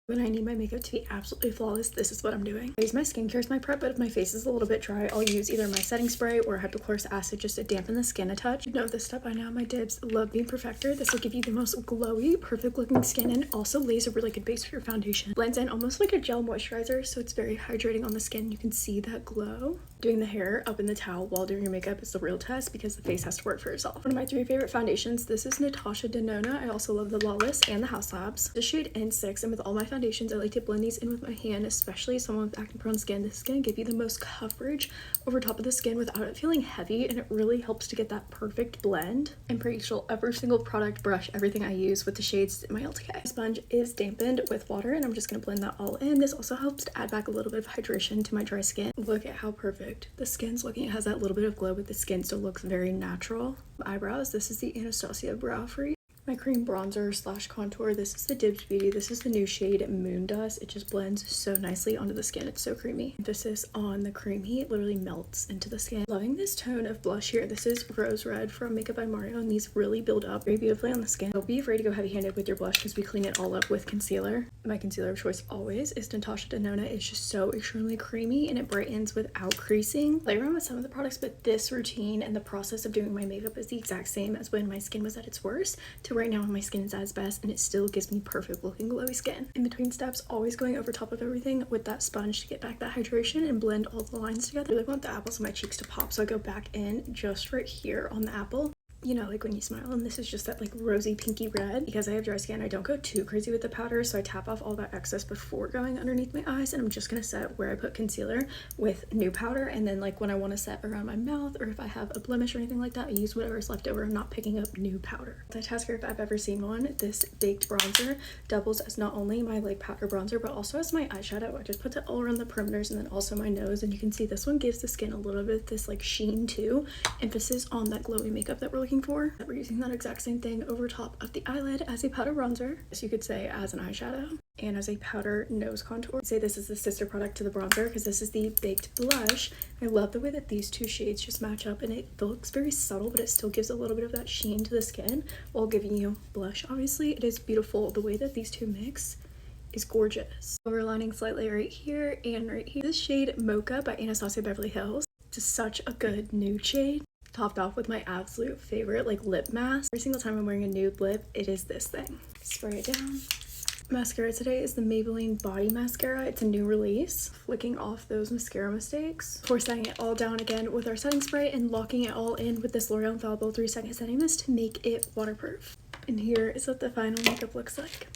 When I need my makeup to be absolutely flawless, this is what I'm doing. I use my skincare as my prep, but if my face is a little bit dry, I'll use either my setting spray or hypochlorous acid just to dampen the skin a touch. You know this stuff by now. My dibs Love Being Perfector. This will give you the most glowy, perfect looking skin and also lays a really good base for your foundation. Blends in almost like a gel moisturizer, so it's very hydrating on the skin. You can see that glow. Doing the hair up in the towel while doing your makeup is the real test because the face has to work for itself. One of my 3 favorite foundations, this is Natasha Denona. I also love the Lawless and the House Labs. The shade N6, and with all my foundations, I like to blend these in with my hand, especially someone with acne prone skin. This is going to give you the most coverage over top of the skin without it feeling heavy, and it really helps to get that perfect blend. I'm pretty sure every single product, brush, everything I use with the shades in my LTK. The sponge is dampened with water, and I'm just going to blend that all in. This also helps to add back a little bit of hydration to my dry skin. Look at how perfect the skin's looking. It has that little bit of glow, but the skin still looks very natural. Eyebrows, this is the Anastasia Brow Freak. My cream bronzer slash contour, this is the Dibs Beauty. This is the new shade Moon Dust. It just blends so nicely onto the skin. It's so creamy. Emphasis on the creamy. It literally melts into the skin. Loving this tone of blush here. This is Rose Red from Makeup by Mario, and these really build up very beautifully on the skin. Don't be afraid to go heavy-handed with your blush because we clean it all up with concealer. My concealer of choice always is Natasha Denona. It's just so extremely creamy and it brightens without creasing. Play around with some of the products, but this routine and the process of doing my makeup is the exact same as when my skin was at its worst to right now when my skin is at its best, and it still gives me perfect looking glowy skin. In between steps, always going over top of everything with that sponge to get back that hydration and blend all the lines together. I really want the apples of my cheeks to pop, so I go back in just right here on the apple. You know, like when you smile, and this is just that like rosy pinky red. Because I have dry skin, I don't go too crazy with the powder, so I tap off all that excess before going underneath my eyes, and I'm just gonna set where I put concealer with new powder, and then like when I want to set around my mouth or if I have a blemish or anything like that, I use whatever's left over. I'm not picking up new powder. Multitasker if I've ever seen one. This baked bronzer doubles as not only my like powder bronzer but also as my eyeshadow. I just put it all around the perimeters and then also my nose, and you can see this one gives the skin a little bit of this like sheen too. Emphasis on that glowy makeup that we're looking for. We're using that exact same thing over top of the eyelid as a powder bronzer, as you could say as an eyeshadow, and as a powder nose contour. I'd say this is the sister product to the bronzer because this is the baked blush. I love the way that these two shades just match up, and it looks very subtle but it still gives a little bit of that sheen to the skin while giving you blush. Obviously it is beautiful. The way that these two mix is gorgeous. Overlining slightly right here and right here. This shade Mocha by Anastasia Beverly Hills. It's such a good nude shade, topped off with my absolute favorite like lip mask. Every single time I'm wearing a nude lip, it is this thing. Spray it down. Mascara today is the Maybelline Body Mascara. It's a new release. Flicking off those mascara mistakes. Before setting it all down again with our setting spray and locking it all in with this L'Oreal Infallible 3-second setting mist to make it waterproof. And here is what the final makeup looks like.